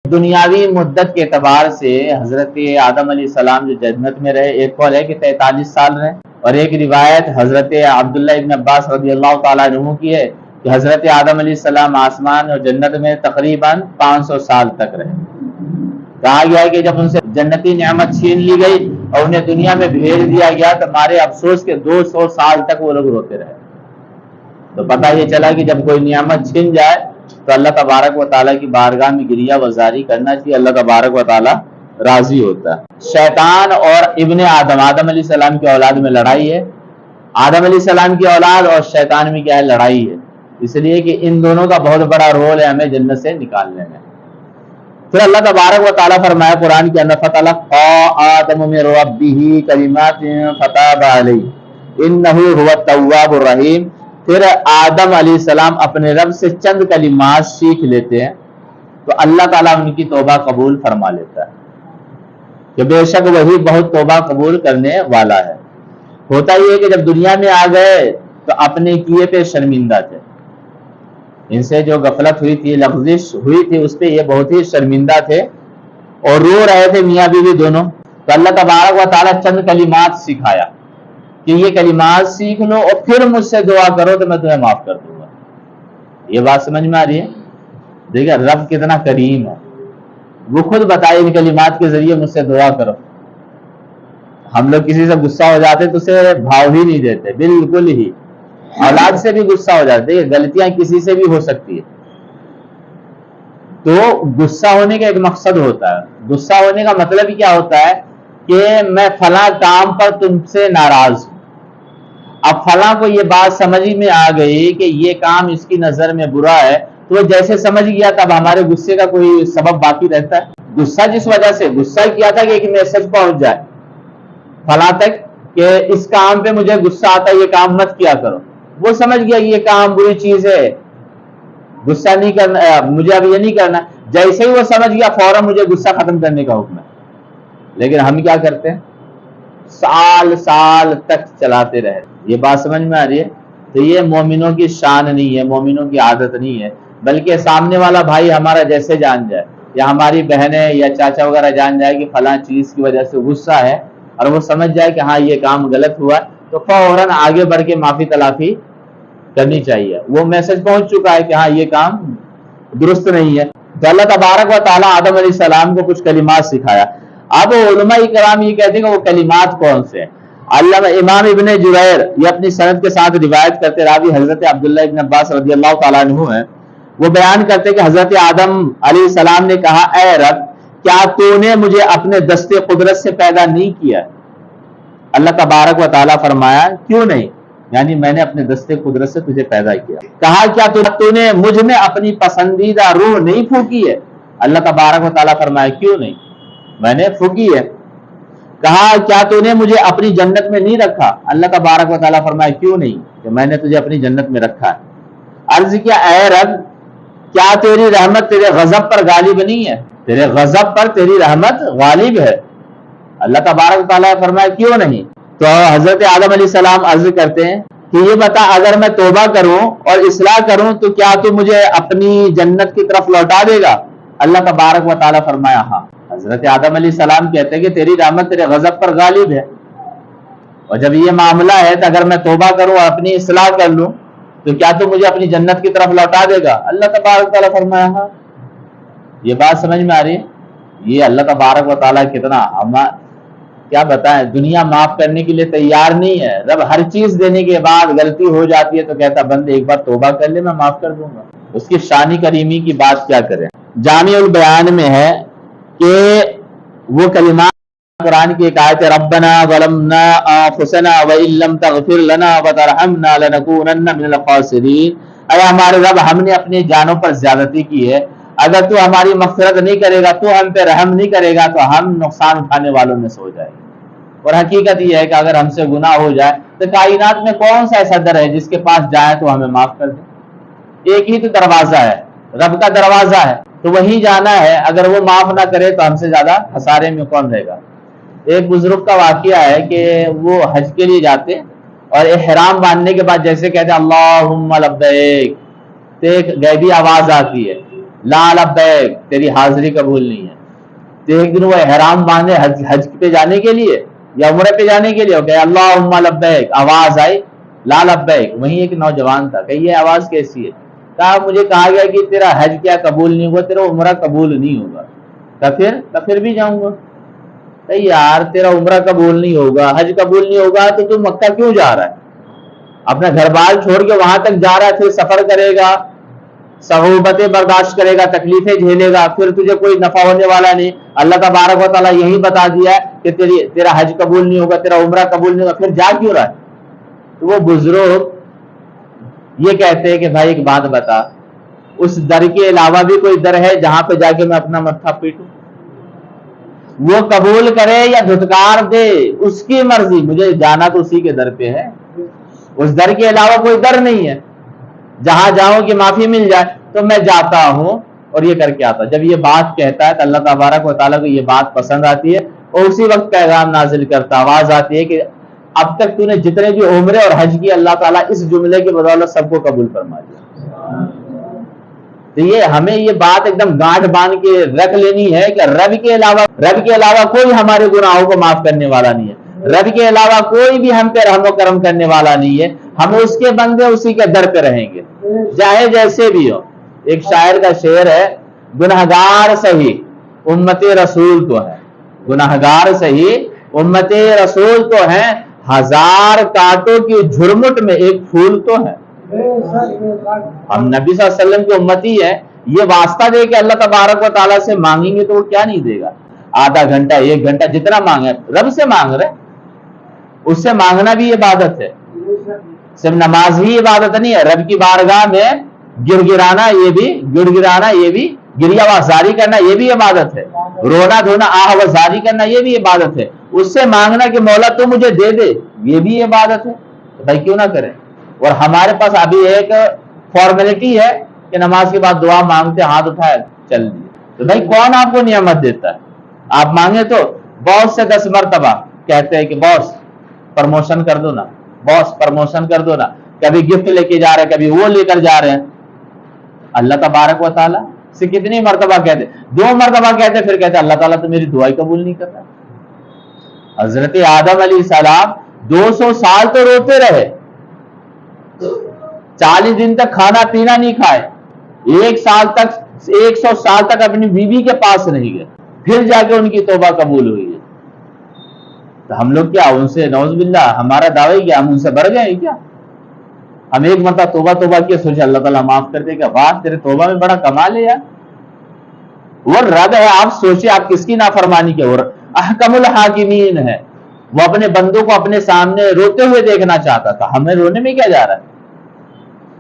دنیاوی مدت کے اعتبار سے حضرت آدم علیہ السلام جو جنت میں رہے، ایک قول ہے کہ 43 سال رہے، اور ایک روایت حضرت عبداللہ ابن عباس رضی اللہ تعالیٰ عنہ کی ہے کہ حضرت آدم علیہ السلام آسمان اور جنت میں تقریباً 500 سال تک رہے۔ کہا گیا ہے کہ جب ان سے جنتی نعمت چھین لی گئی اور انہیں دنیا میں بھیج دیا گیا تو مارے افسوس کے 200 سال تک وہ لوگ روتے رہے۔ تو پتہ یہ چلا کہ جب کوئی نعمت چھن جائے تو اللہ تبارک و تعالیٰ کی بارگاہ میں گریہ وزاری کرنا چاہیے، اللہ تبارک و تعالیٰ راضی ہوتا ہے۔ شیطان اور ابن آدم، آدم علیہ السلام کی اولاد میں لڑائی ہے، آدم علیہ السلام کی اولاد اور شیطان میں کیا ہے؟ لڑائی ہے، اس لیے کہ ان دونوں کا بہت بڑا رول ہے ہمیں جنت سے نکالنے میں۔ پھر اللہ تبارک و تعالیٰ فرمایا قرآن کے اندر فَتَلَقَّىٰ آدَمُ مِن رَّبِّهِ كَلِمَاتٍ فَتَابَ عَلَيْهِ إِنَّهُ هُوَ التَّوَّابُ الرَّحِيمُ۔ پھر آدم علیہ السلام اپنے رب سے چند کلمات سیکھ لیتے ہیں تو اللہ تعالیٰ ان کی توبہ قبول فرما لیتا ہے کہ بے شک وہی بہت توبہ قبول کرنے والا ہے۔ ہوتا یہ کہ جب دنیا میں آ گئے تو اپنے کیے پہ شرمندہ تھے، ان سے جو غفلت ہوئی تھی، لغزش ہوئی تھی، اس پہ یہ بہت ہی شرمندہ تھے اور رو رہے تھے میاں بیوی دونوں۔ تو اللہ تبارک و تعالیٰ چند کلمات سکھایا کہ یہ کلمات سیکھ لو اور پھر مجھ سے دعا کرو تو میں تمہیں معاف کر دوں گا۔ یہ بات سمجھ میں آ رہی ہے؟ دیکھیں رب کتنا کریم ہے، وہ خود بتائے ان کلمات کے ذریعے مجھ سے دعا کرو۔ ہم لوگ کسی سے غصہ ہو جاتے تو اسے بھاؤ ہی نہیں دیتے، بالکل ہی۔ اولاد سے بھی غصہ ہو جاتے، غلطیاں کسی سے بھی ہو سکتی ہے، تو غصہ ہونے کا ایک مقصد ہوتا ہے۔ غصہ ہونے کا مطلب کیا ہوتا ہے کہ میں فلاں کام پر تم سے ناراض ہوں، اب فلاں کو یہ بات سمجھ میں آ گئی کہ یہ کام اس کی نظر میں برا ہے، تو وہ جیسے سمجھ گیا تب ہمارے غصے کا کوئی سبب باقی رہتا ہے؟ غصہ جس وجہ سے غصہ کیا تھا کہ ایک میسج پہنچ جائے فلاں تک کہ اس کام پہ مجھے غصہ آتا ہے، یہ کام مت کیا کرو، وہ سمجھ گیا کہ یہ کام بری چیز ہے، غصہ نہیں کرنا، مجھے اب یہ نہیں کرنا۔ جیسے ہی وہ سمجھ گیا فوراً مجھے غصہ ختم کرنے کا حکم ہے۔ لیکن ہم کیا کرتے ہیں؟ سال سال تک چلاتے رہے۔ یہ بات سمجھ میں آ رہی ہے؟ تو یہ مومنوں کی شان نہیں ہے، مومنوں کی عادت نہیں ہے، بلکہ سامنے والا بھائی ہمارا جیسے جان جائے یا ہماری بہنیں یا چاچا وغیرہ جان جائے کہ فلاں چیز کی وجہ سے غصہ ہے اور وہ سمجھ جائے کہ ہاں یہ کام غلط ہوا، تو فوراً آگے بڑھ کے معافی تلافی کرنی چاہیے۔ وہ میسج پہنچ چکا ہے کہ ہاں یہ کام درست نہیں ہے۔ تو اللہ تبارک و تعالیٰ آدم علیہ السلام کو کچھ کلمات سکھایا۔ اب علماء کرام یہ کہتے ہیں کہ وہ کلمات کون سے ہیں؟ امام ابن جریر یہ اپنی سند کے ساتھ روایت کرتے، راوی حضرت عبداللہ ابن عباس رضی اللہ تعالیٰ عنہ ہیں، وہ بیان کرتے کہ حضرت آدم علیہ السلام نے کہا اے رب کیا تو نے مجھے اپنے دست قدرت سے پیدا نہیں کیا؟ اللہ تبارک و تعالیٰ فرمایا کیوں نہیں، یعنی میں نے اپنے دست قدرت سے تجھے پیدا کیا۔ کہا کیا تو نے مجھ میں اپنی پسندیدہ روح نہیں پھونکی ہے؟ اللہ تبارک و تعالیٰ فرمایا کیوں نہیں، میں نے پھونکی ہے۔ کہا کیا تو نے مجھے اپنی جنت میں نہیں رکھا؟ اللہ تبارک و تعالیٰ فرمایا کیوں نہیں، کہ میں نے تجھے اپنی جنت میں رکھا ہے۔ عرض کیا اے رب کیا تیری رحمت تیرے غضب پر غالب نہیں ہے؟ تیرے غضب پر تیری رحمت غالب ہے۔ اللہ تبارک و تعالیٰ فرمایا کیوں نہیں؟ تو حضرت آدم علیہ السلام عرض کرتے ہیں کہ یہ بتا اگر میں توبہ کروں اور اصلاح کروں تو کیا تو مجھے اپنی جنت کی طرف لوٹا دے گا؟ اللہ تبارک و تعالیٰ فرمایا ہاں۔ حضرت آدم علیہ السلام کہتے ہیں کہ تیری رحمت تیرے غضب پر غالب ہے، اور جب یہ معاملہ ہے تو اگر میں توبہ کروں اور اپنی اصلاح کر لوں تو کیا تو مجھے اپنی جنت کی طرف لوٹا دے گا؟ اللہ تبارک و تعالیٰ فرمایا ہاں۔ یہ بات سمجھ میں آ رہی ہے؟ یہ اللہ تبارک و تعالیٰ کتنا کیا بتائیں، دنیا معاف کرنے کے لیے تیار نہیں ہے۔ رب ہر چیز دینے کے بعد غلطی ہو جاتی ہے تو کہتا بندے ایک بار توبہ کر لے میں معاف کر دوں گا۔ اس کی شانی کریمی کی بات کیا کریں۔ جامع البیان میں ہے کہ وہ کلمات قرآن کی ایک آیت ہے ربنا ظلمنا انفسنا وان لم تغفر لنا وترحمنا لنکونن من الخاسرین، اے ہمارے رب ہم نے اپنی جانوں پر زیادتی کی ہے، اگر تو ہماری مغفرت نہیں کرے گا، تو ہم پہ رحم نہیں کرے گا تو ہم نقصان اٹھانے والوں میں سے ہو جائے گا۔ اور حقیقت یہ ہے کہ اگر ہم سے گناہ ہو جائے تو کائنات میں کون سا ایسا در ہے جس کے پاس جائے تو ہمیں معاف کر دے؟ ایک ہی تو دروازہ ہے، رب کا دروازہ ہے، تو وہیں جانا ہے۔ اگر وہ معاف نہ کرے تو ہم سے زیادہ خسارے میں کون رہے گا؟ ایک بزرگ کا واقعہ ہے کہ وہ حج کے لیے جاتے اور احرام باندھنے کے بعد جیسے کہتے اللہم لبیک تو ایک غیبی آواز آتی ہے لا لبیک تیری حاضری قبول نہیں ہے. تو ایک دن وہ احرام باندھے حج پہ جانے کے لیے یا عمرے پہ جانے کے لیے کہ اللہم لبیک، آواز آئی لا لبیک. وہیں ایک نوجوان تھا کہ یہ آواز کیسی ہے؟ کہا مجھے کہا گیا کہ تیرا حج کیا قبول نہیں ہوگا، تیرا عمرہ قبول نہیں ہوگا. پھر بھی جاؤں گا. یار تیرا عمرہ قبول نہیں ہوگا، حج قبول نہیں ہوگا تو تو مکہ کیوں جا رہا ہے؟ اپنا گھر بار چھوڑ کے وہاں تک جا رہا ہے، پھر سفر کرے گا، صعوبتیں برداشت کرے گا، تکلیفیں جھیلے گا، پھر تجھے کوئی نفع ہونے والا نہیں. اللہ تبارک و تعالیٰ یہی بتا دیا ہے کہ تیرا حج قبول نہیں ہوگا، تیرا عمرہ قبول نہیں ہوگا، پھر جا کیوں رہا ہے؟ تو وہ بزرگ یہ کہتے ہیں کہ بھائی ایک بات بتا، اس در کے علاوہ بھی کوئی در ہے جہاں پہ جا کے میں اپنا متھا پیٹوں؟ وہ قبول کرے یا دھتکار دے اس کی مرضی، مجھے جانا تو اسی کے در پہ ہے. اس در کے علاوہ کوئی در نہیں ہے جہاں جاؤں کہ معافی مل جائے. تو میں جاتا ہوں اور یہ کر کے آتا. جب یہ بات کہتا ہے تو اللہ تبارک و تعالیٰ کو یہ بات پسند آتی ہے اور اسی وقت پیغام نازل کرتا، آواز آتی ہے کہ اب تک تو نے جتنے بھی عمرے اور حج کی اللہ تعالیٰ اس جملے کی بدولت سب کو قبول فرما دیا. تو یہ ہمیں یہ بات ایک دم گانٹھ باندھ کے رکھ لینی ہے کہ رب کے علاوہ کوئی ہمارے گناہوں کو معاف کرنے والا نہیں ہے. رب کے علاوہ کوئی بھی ہم پہ رحم و کرم کرنے والا نہیں ہے. ہم اس کے بندے اسی کے در پہ رہیں گے چاہے جیسے بھی ہو. ایک شاعر کا شعر ہے، گنہگار سہی امت رسول تو ہے، گنہگار سہی امت رسول تو ہے، ہزار کانٹوں کی جھرمٹ میں ایک پھول تو ہے. ہم نبی صلی اللہ علیہ وسلم کی امتی ہے. یہ واسطہ دے کہ اللہ تبارک و تعالیٰ سے مانگیں گے تو وہ کیا نہیں دے گا؟ آدھا گھنٹہ، ایک گھنٹہ، جتنا مانگے رب سے مانگ رہے. اس سے مانگنا بھی عبادت ہے، صرف نماز ہی عبادت نہیں ہے. رب کی بارگاہ میں گڑ گڑانا یہ بھی گریہ وزاری کرنا یہ بھی عبادت ہے. رونا دھونا آہ وزاری کرنا یہ بھی عبادت ہے. اس سے مانگنا کہ مولا تو مجھے دے دے یہ بھی عبادت ہے. تو بھائی کیوں نہ کریں؟ اور ہمارے پاس ابھی ایک فارمیلٹی ہے کہ نماز کے بعد دعا مانگتے ہاتھ اٹھائے چل دیے. تو بھائی کون آپ کو نعمت دیتا ہے؟ آپ مانگے تو باس سے 10 مرتبہ کہتے ہیں کہ باس پرموشن کر دو نا، باس پرموشن کر دو نا. کبھی گفٹ لے کے جا رہے ہیں، کبھی وہ لے کر جا رہے ہیں. اللہ تبارک و تعالیٰ سے کتنی مرتبہ کہتے؟ 2 مرتبہ کہتے پھر کہتے اللہ تعالیٰ تو میری دعائی قبول نہیں کرتا. حضرت آدم علیہ السلام 200 سال تو روتے رہے، 40 دن تک کھانا پینا نہیں کھائے، 100 سال تک اپنی بیوی کے پاس نہیں گئے، پھر جا کے ان کی توبہ قبول ہوئی ہے. تو ہم لوگ کیا ان سے نعوذ باللہ ہمارا دعوی کیا ہم ان سے بڑھ گئے کیا؟ ہم ایک مرتبہ توبہ کیا سوچے اللہ تعالیٰ معاف کر دے گا. واہ تیرے توبہ میں بڑا کمال ہے یار. وہ رب ہے، آپ سوچے آپ کس کی نافرمانی کے، اور احکم الحاکمین ہے. وہ اپنے بندوں کو اپنے سامنے روتے ہوئے دیکھنا چاہتا تھا. ہمیں رونے میں کیا جا رہا ہے؟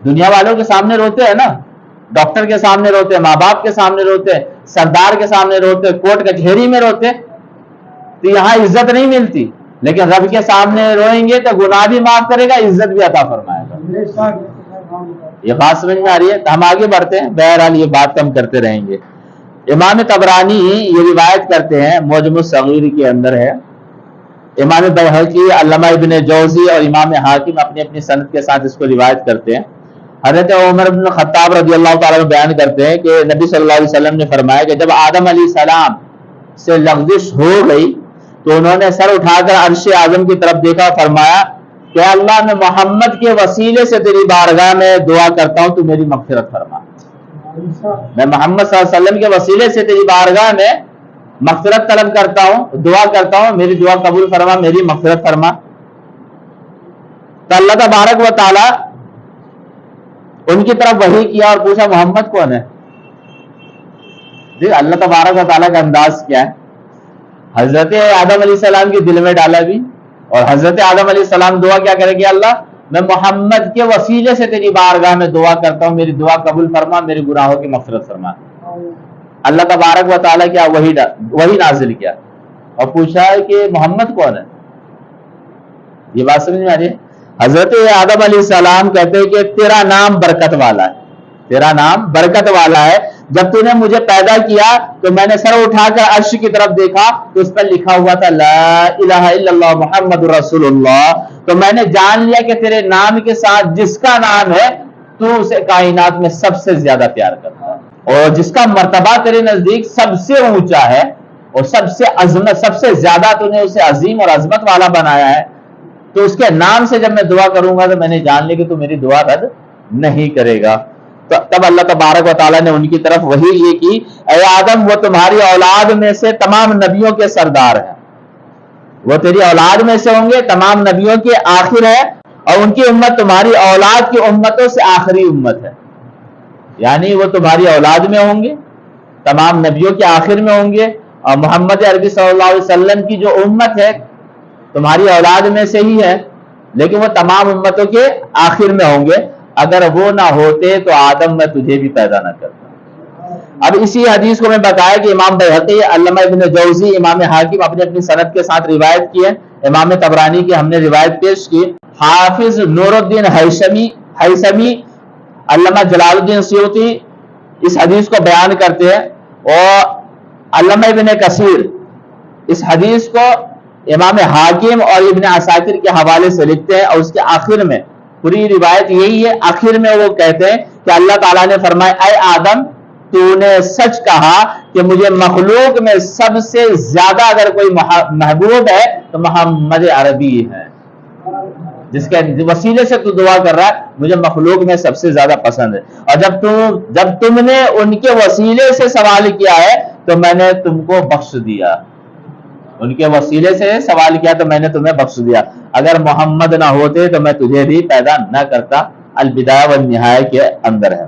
دنیا والوں کے سامنے روتے ہیں نا، ڈاکٹر کے سامنے روتے ہیں، ماں باپ کے سامنے روتے ہیں، سردار کے سامنے روتے ہیں، کورٹ کچہری میں روتے. تو یہاں عزت نہیں ملتی، لیکن رب کے سامنے روئیں گے تو گناہ بھی معاف کرے گا، عزت بھی عطا فرمائے گا. یہ بات سمجھ میں آ رہی ہے؟ تو ہم آگے بڑھتے ہیں. بہرحال یہ بات ہم کرتے رہیں گے. امام طبرانی یہ روایت کرتے ہیں، معجم الصغیر کے اندر ہے. امام بیہقی، علامہ ابن جوزی اور امام حاکم اپنی اپنی سند کے ساتھ اس کو روایت کرتے ہیں. حضرت عمر بن خطاب رضی اللہ تعالیٰ بیان کرتے ہیں کہ نبی صلی اللہ علیہ وسلم نے فرمایا کہ جب آدم علیہ السلام سے لغزش ہو گئی تو انہوں نے سر اٹھا کر عرش اعظم کی طرف دیکھا، فرمایا کہ اللہ میں محمد کے وسیلے سے تیری بارگاہ میں دعا کرتا ہوں تو میری مغفرت فرما. میں محمد صلی اللہ علیہ وسلم کے وسیلے سے تیری بارگاہ میں مغفرت طلب کرتا ہوں، دعا کرتا ہوں، میری دعا قبول فرما، میری مغفرت فرما. تو اللہ تبارک و تعالی ان کی طرف وحی کیا اور پوچھا محمد کون ہے؟ اللہ تبارک و تعالیٰ کا انداز کیا ہے. حضرت آدم علیہ السلام کے دل میں ڈالا بھی، اور حضرت آدم علیہ السلام دعا کیا کرے گی؟ اللہ میں محمد کے وسیلے سے تیری بارگاہ میں دعا کرتا ہوں، میری دعا قبول فرما، میرے گناہوں کی مغفرت فرما. اللہ تبارک و تعالیٰ کیا وحی نازل کیا اور پوچھا کہ محمد کون ہے. یہ بات سمجھ میں آ رہی ہے؟ حضرت آدم علیہ السلام کہتے ہیں کہ تیرا نام برکت والا ہے، تیرا نام برکت والا ہے. جب تو نے مجھے پیدا کیا تو میں نے سر اٹھا کر عرش کی طرف دیکھا تو اس پر لکھا ہوا تھا لا الہ الا اللہ محمد رسول اللہ. تو میں نے جان لیا کہ تیرے نام کے ساتھ جس کا نام ہے تو اسے کائنات میں سب سے زیادہ پیار کرتا ہے. اور جس کا مرتبہ تیرے نزدیک سب سے اونچا ہے اور سب سے عظمت، سب سے زیادہ تو نے اسے عظیم اور عظمت والا بنایا ہے، تو اس کے نام سے جب میں دعا کروں گا تو میں نے جان لی کہ تو میری دعا رد نہیں کرے گا۔ تب اللہ تبارک و تعالیٰ نے ان کی طرف وحی یہ کی، اے آدم وہ تمہاری اولاد میں سے تمام نبیوں کے سردار ہیں، وہ تیری اولاد میں سے ہوں گے، تمام نبیوں کے آخر ہے، اور ان کی امت تمہاری اولاد کی امتوں سے آخری امت ہے، یعنی وہ تمہاری اولاد میں ہوں گے، تمام نبیوں کے آخر میں ہوں گے، اور محمد عربی صلی اللہ علیہ وسلم کی جو امت ہے تمہاری اولاد میں سے ہی ہے، لیکن وہ تمام امتوں کے آخر میں ہوں گے، اگر وہ نہ ہوتے تو آدم میں تجھے بھی پیدا نہ کرتا۔ اب اسی حدیث کو میں بتایا کہ امام بہقی، علامہ ابن جوزی، امام حاکم اپنی اپنی سند کے ساتھ روایت کی ہے، امام طبرانی کی ہم نے روایت پیش کی، حافظ نور الدین ہیثمی، علامہ جلال الدین سیوطی اس حدیث کو بیان کرتے ہیں، اور علامہ ابن کثیر اس حدیث کو امام حاکم اور ابن عساکر کے حوالے سے لکھتے ہیں، اور اس کے آخر میں پوری روایت یہی ہے، آخر میں وہ کہتے ہیں کہ اللہ تعالیٰ نے فرمایا، اے آدم تو نے سچ کہا کہ مجھے مخلوق میں سب سے زیادہ اگر کوئی محبوب ہے تو محمد عربی ہے، جس کے وسیلے سے تو دعا کر رہا ہے، مجھے مخلوق میں سب سے زیادہ پسند ہے، اور جب تم نے ان کے وسیلے سے سوال کیا ہے تو میں نے تم کو بخش دیا، ان کے وسیلے سے سوال کیا تو میں نے تمہیں بخش دیا، اگر محمد نہ ہوتے تو میں تجھے بھی پیدا نہ کرتا۔ البدایہ والنہایہ کے اندر ہے۔